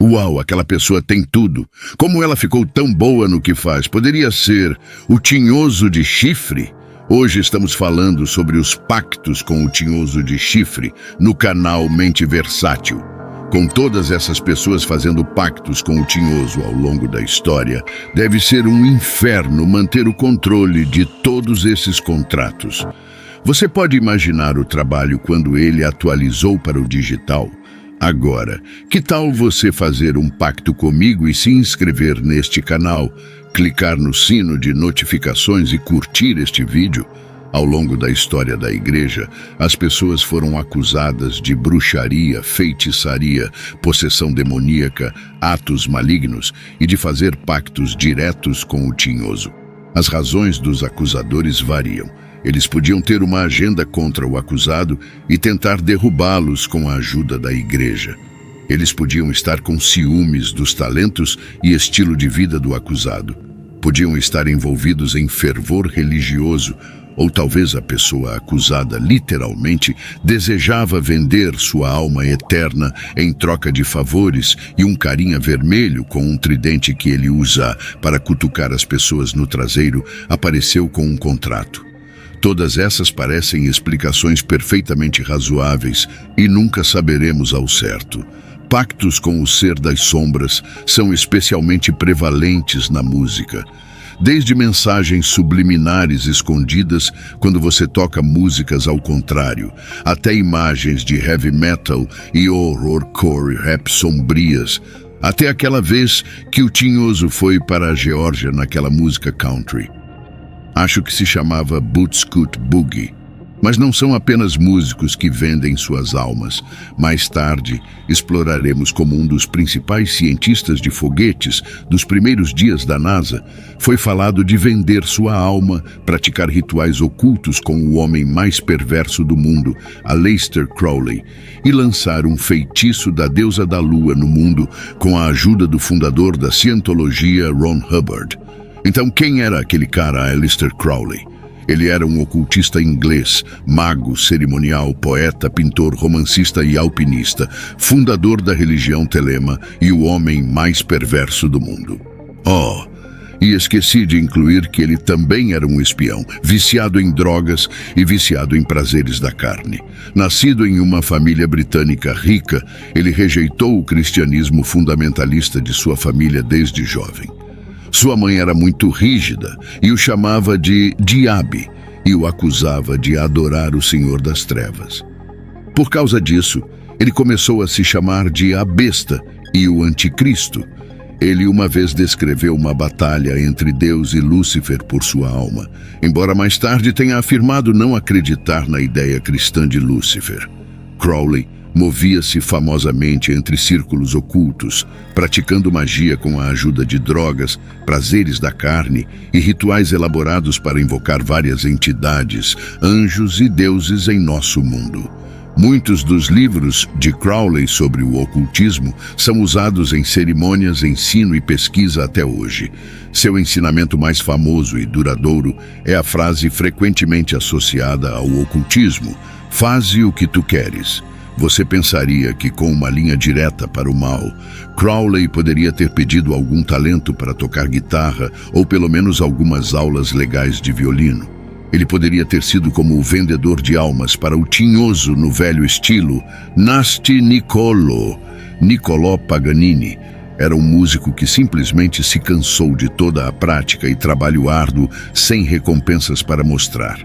Uau, aquela pessoa tem tudo. Como ela ficou tão boa no que faz? Poderia ser o tinhoso de chifre? Hoje estamos falando sobre os pactos com o tinhoso de chifre no canal Mente Versátil. Com todas essas pessoas fazendo pactos com o tinhoso ao longo da história, deve ser um inferno manter o controle de todos esses contratos. Você pode imaginar o trabalho quando ele atualizou para o digital? Agora, que tal você fazer um pacto comigo e se inscrever neste canal, clicar no sino de notificações e curtir este vídeo? Ao longo da história da igreja, as pessoas foram acusadas de bruxaria, feitiçaria, possessão demoníaca, atos malignos e de fazer pactos diretos com o tinhoso. As razões dos acusadores variam. Eles podiam ter uma agenda contra o acusado e tentar derrubá-los com a ajuda da igreja. Eles podiam estar com ciúmes dos talentos e estilo de vida do acusado. Podiam estar envolvidos em fervor religioso, ou talvez a pessoa acusada literalmente desejava vender sua alma eterna em troca de favores e um carinha vermelho com um tridente que ele usa para cutucar as pessoas no traseiro apareceu com um contrato. Todas essas parecem explicações perfeitamente razoáveis e nunca saberemos ao certo. Pactos com o ser das sombras são especialmente prevalentes na música. Desde mensagens subliminares escondidas quando você toca músicas ao contrário, até imagens de heavy metal e horrorcore rap sombrias, até aquela vez que o tinhoso foi para a Geórgia naquela música country. Acho que se chamava Bootscoot Boogie. Mas não são apenas músicos que vendem suas almas. Mais tarde, exploraremos como um dos principais cientistas de foguetes dos primeiros dias da NASA foi falado de vender sua alma, praticar rituais ocultos com o homem mais perverso do mundo, Aleister Crowley, e lançar um feitiço da deusa da lua no mundo com a ajuda do fundador da cientologia, Ron Hubbard. Então, quem era aquele cara, Aleister Crowley? Ele era um ocultista inglês, mago, cerimonial, poeta, pintor, romancista e alpinista, fundador da religião Telema e o homem mais perverso do mundo. E esqueci de incluir que ele também era um espião, viciado em drogas e viciado em prazeres da carne. Nascido em uma família britânica rica, ele rejeitou o cristianismo fundamentalista de sua família desde jovem. Sua mãe era muito rígida e o chamava de Diabe e o acusava de adorar o Senhor das Trevas. Por causa disso, ele começou a se chamar de a Besta e o Anticristo. Ele uma vez descreveu uma batalha entre Deus e Lúcifer por sua alma, embora mais tarde tenha afirmado não acreditar na ideia cristã de Lúcifer. Crowley movia-se famosamente entre círculos ocultos, praticando magia com a ajuda de drogas, prazeres da carne e rituais elaborados para invocar várias entidades, anjos e deuses em nosso mundo. Muitos dos livros de Crowley sobre o ocultismo são usados em cerimônias, ensino e pesquisa até hoje. Seu ensinamento mais famoso e duradouro é a frase frequentemente associada ao ocultismo: "Faze o que tu queres." Você pensaria que, com uma linha direta para o mal, Crowley poderia ter pedido algum talento para tocar guitarra ou pelo menos algumas aulas legais de violino. Ele poderia ter sido como o vendedor de almas para o tinhoso no velho estilo Nasti Niccolò. Niccolò Paganini era um músico que simplesmente se cansou de toda a prática e trabalho árduo sem recompensas para mostrar.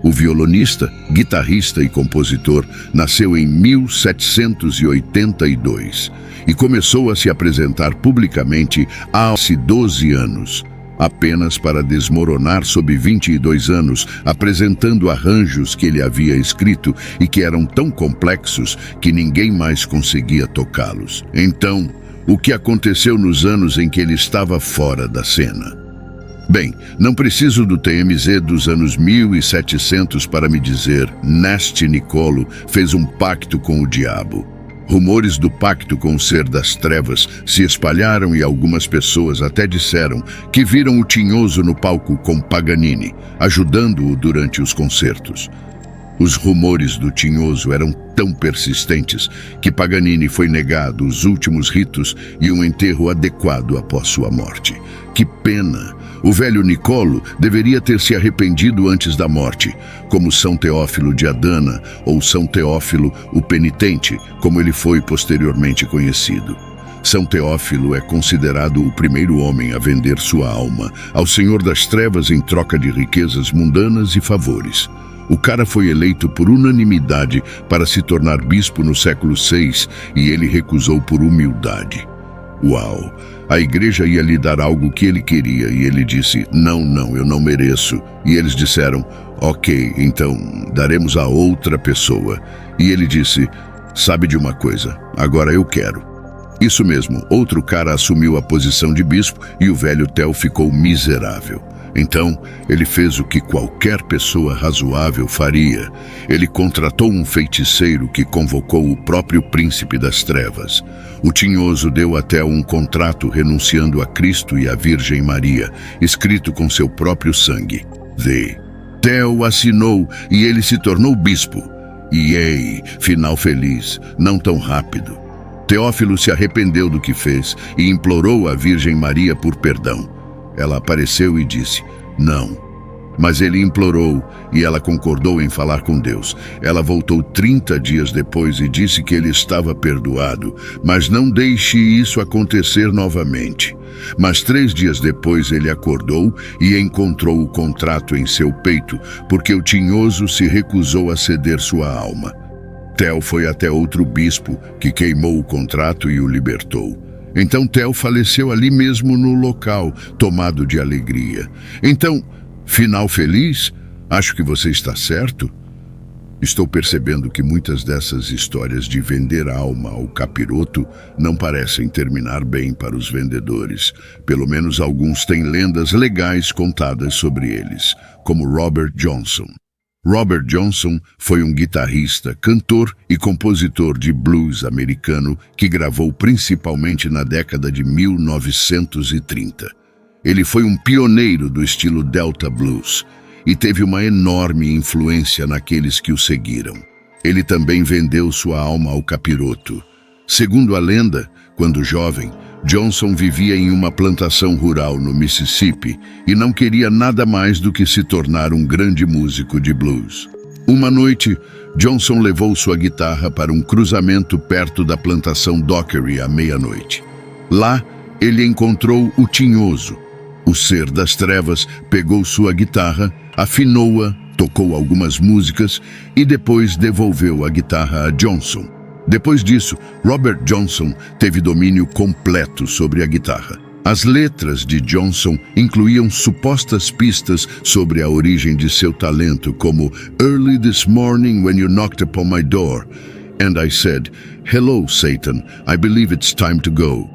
O violonista, guitarrista e compositor nasceu em 1782 e começou a se apresentar publicamente aos 12 anos, apenas para desmoronar sob 22 anos, apresentando arranjos que ele havia escrito e que eram tão complexos que ninguém mais conseguia tocá-los. Então, o que aconteceu nos anos em que ele estava fora da cena? Bem, não preciso do TMZ dos anos 1700 para me dizer Nasti Niccolò fez um pacto com o diabo. Rumores do pacto com o ser das trevas se espalharam e algumas pessoas até disseram que viram o tinhoso no palco com Paganini, ajudando-o durante os concertos. Os rumores do Tinhoso eram tão persistentes que Paganini foi negado os últimos ritos e um enterro adequado após sua morte. Que pena! O velho Nicolo deveria ter se arrependido antes da morte, como São Teófilo de Adana ou São Teófilo o Penitente, como ele foi posteriormente conhecido. São Teófilo é considerado o primeiro homem a vender sua alma ao Senhor das Trevas em troca de riquezas mundanas e favores. O cara foi eleito por unanimidade para se tornar bispo no século VI e ele recusou por humildade. Uau! A igreja ia lhe dar algo que ele queria e ele disse, não, eu não mereço. E eles disseram, ok, então daremos a outra pessoa. E ele disse, sabe de uma coisa, agora eu quero. Isso mesmo, outro cara assumiu a posição de bispo e o velho Theo ficou miserável. Então, ele fez o que qualquer pessoa razoável faria. Ele contratou um feiticeiro que convocou o próprio príncipe das trevas. O Tinhoso deu até um contrato renunciando a Cristo e à Virgem Maria, escrito com seu próprio sangue. Theo assinou e ele se tornou bispo. E ei, final feliz, não tão rápido. Teófilo se arrependeu do que fez e implorou à Virgem Maria por perdão. Ela apareceu e disse, não. Mas ele implorou e ela concordou em falar com Deus. Ela voltou 30 dias depois e disse que ele estava perdoado, mas não deixe isso acontecer novamente. Mas 3 dias depois ele acordou e encontrou o contrato em seu peito, porque o Tinhoso se recusou a ceder sua alma. Theo foi até outro bispo, que queimou o contrato e o libertou. Então Theo faleceu ali mesmo no local, tomado de alegria. Então, final feliz? Acho que você está certo. Estou percebendo que muitas dessas histórias de vender a alma ao capiroto não parecem terminar bem para os vendedores. Pelo menos alguns têm lendas legais contadas sobre eles, como Robert Johnson. Robert Johnson foi um guitarrista, cantor e compositor de blues americano que gravou principalmente na década de 1930. Ele foi um pioneiro do estilo Delta Blues e teve uma enorme influência naqueles que o seguiram. Ele também vendeu sua alma ao capiroto. Segundo a lenda, quando jovem, Johnson vivia em uma plantação rural no Mississippi e não queria nada mais do que se tornar um grande músico de blues. Uma noite, Johnson levou sua guitarra para um cruzamento perto da plantação Dockery à meia-noite. Lá, ele encontrou o Tinhoso. O ser das trevas pegou sua guitarra, afinou-a, tocou algumas músicas e depois devolveu a guitarra a Johnson. Depois disso, Robert Johnson teve domínio completo sobre a guitarra. As letras de Johnson incluíam supostas pistas sobre a origem de seu talento, como "Early this morning when you knocked upon my door, and I said, 'Hello, Satan, I believe it's time to go.'"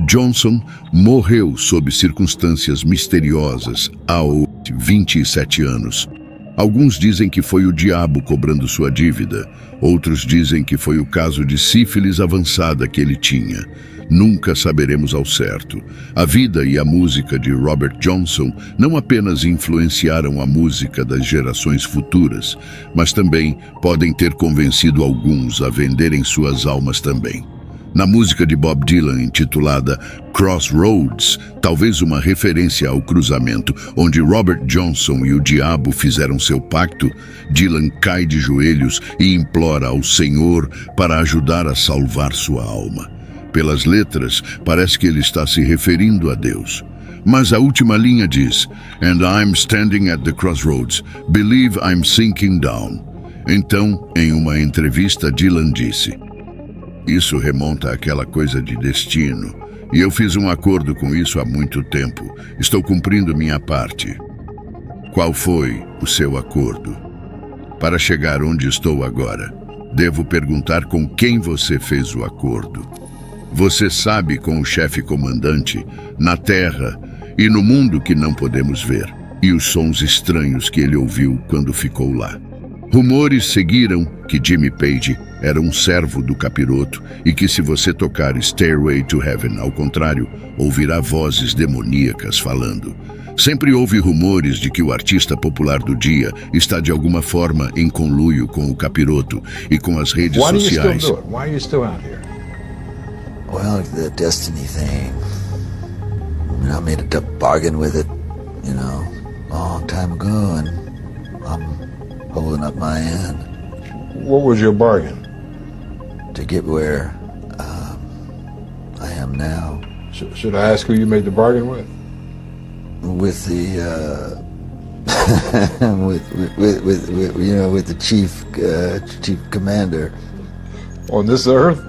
Johnson morreu sob circunstâncias misteriosas aos 27 anos. Alguns dizem que foi o diabo cobrando sua dívida. Outros dizem que foi o caso de sífilis avançada que ele tinha. Nunca saberemos ao certo. A vida e a música de Robert Johnson não apenas influenciaram a música das gerações futuras, mas também podem ter convencido alguns a venderem suas almas também. Na música de Bob Dylan, intitulada Crossroads, talvez uma referência ao cruzamento onde Robert Johnson e o diabo fizeram seu pacto, Dylan cai de joelhos e implora ao Senhor para ajudar a salvar sua alma. Pelas letras, parece que ele está se referindo a Deus. Mas a última linha diz, "And I'm standing at the crossroads, believe I'm sinking down." Então, em uma entrevista, Dylan disse, "Isso remonta àquela coisa de destino, e eu fiz um acordo com isso há muito tempo. Estou cumprindo minha parte." Qual foi o seu acordo? Para chegar onde estou agora, devo perguntar com quem você fez o acordo. Você sabe, com o chefe comandante, na terra e no mundo que não podemos ver, e os sons estranhos que ele ouviu quando ficou lá. Rumores seguiram que Jimmy Page era um servo do capiroto e que se você tocar Stairway to Heaven ao contrário, ouvirá vozes demoníacas falando. Sempre houve rumores de que o artista popular do dia está de alguma forma em conluio com o capiroto e com as redes sociais. Why are you still out here? Well, the destiny thing. I made a bargain with it, a long time ago, and I'm holding up my end. What was your bargain? To get where I am now. Should I ask who you made the bargain with? With the with the chief commander. On this earth?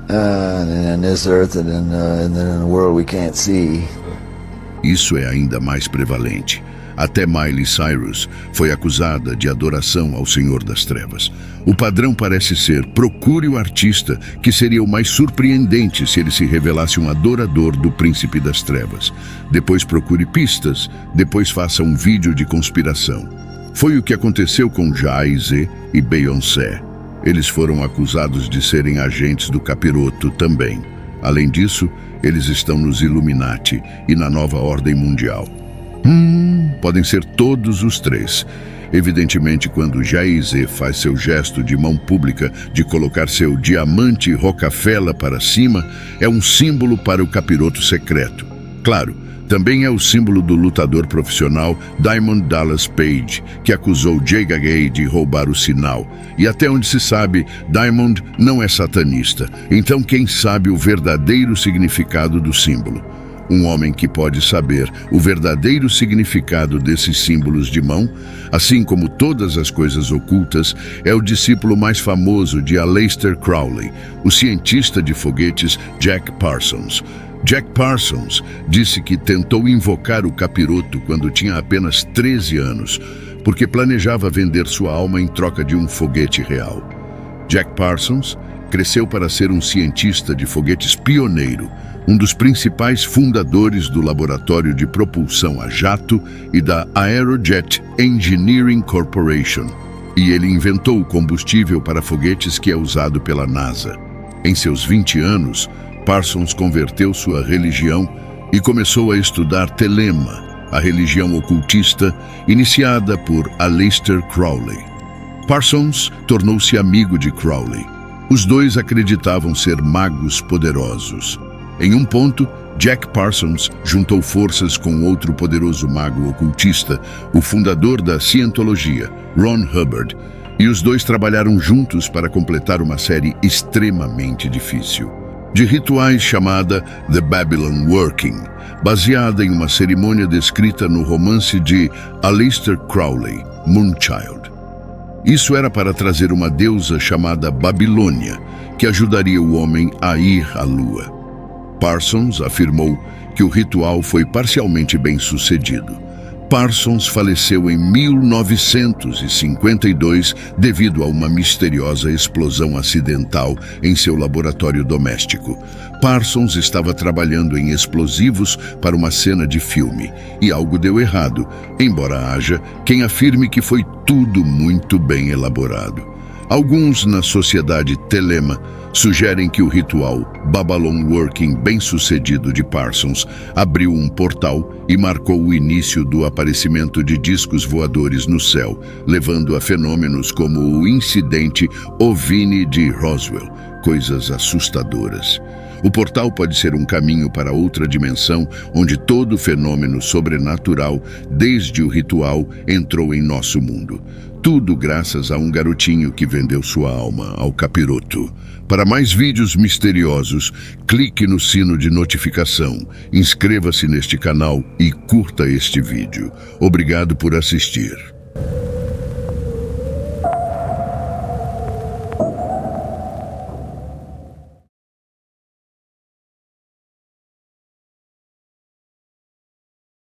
And this earth, and then in a world we can't see. Isso é ainda mais prevalente. Até Miley Cyrus foi acusada de adoração ao Senhor das Trevas. O padrão parece ser: procure o artista, que seria o mais surpreendente se ele se revelasse um adorador do Príncipe das Trevas. Depois procure pistas, depois faça um vídeo de conspiração. Foi o que aconteceu com Jay-Z e Beyoncé. Eles foram acusados de serem agentes do capiroto também. Além disso, eles estão nos Illuminati e na nova ordem mundial. Podem ser todos os três. Evidentemente, quando Jay-Z faz seu gesto de mão pública de colocar seu diamante Rockefeller para cima, é um símbolo para o capiroto secreto. Claro, também é o símbolo do lutador profissional Diamond Dallas Page, que acusou JGA de roubar o sinal. E até onde se sabe, Diamond não é satanista. Então quem sabe o verdadeiro significado do símbolo? Um homem que pode saber o verdadeiro significado desses símbolos de mão, assim como todas as coisas ocultas, é o discípulo mais famoso de Aleister Crowley, o cientista de foguetes Jack Parsons. Jack Parsons disse que tentou invocar o capiroto quando tinha apenas 13 anos, porque planejava vender sua alma em troca de um foguete real. Jack Parsons cresceu para ser um cientista de foguetes pioneiro, um dos principais fundadores do laboratório de propulsão a jato e da Aerojet Engineering Corporation. E ele inventou o combustível para foguetes que é usado pela NASA. Em seus 20 anos, Parsons converteu sua religião e começou a estudar Telema, a religião ocultista iniciada por Aleister Crowley. Parsons tornou-se amigo de Crowley. Os dois acreditavam ser magos poderosos. Em um ponto, Jack Parsons juntou forças com outro poderoso mago ocultista, o fundador da Scientologia, Ron Hubbard, e os dois trabalharam juntos para completar uma série extremamente difícil de rituais chamada The Babylon Working, baseada em uma cerimônia descrita no romance de Aleister Crowley, Moonchild. Isso era para trazer uma deusa chamada Babilônia, que ajudaria o homem a ir à lua. Parsons afirmou que o ritual foi parcialmente bem sucedido. Parsons faleceu em 1952 devido a uma misteriosa explosão acidental em seu laboratório doméstico. Parsons estava trabalhando em explosivos para uma cena de filme e algo deu errado, embora haja quem afirme que foi tudo muito bem elaborado. Alguns na sociedade Telema sugerem que o ritual Babylon Working bem-sucedido de Parsons abriu um portal e marcou o início do aparecimento de discos voadores no céu, levando a fenômenos como o incidente OVNI de Roswell, coisas assustadoras. O portal pode ser um caminho para outra dimensão, onde todo fenômeno sobrenatural, desde o ritual, entrou em nosso mundo. Tudo graças a um garotinho que vendeu sua alma ao capiroto. Para mais vídeos misteriosos, clique no sino de notificação, inscreva-se neste canal e curta este vídeo. Obrigado por assistir.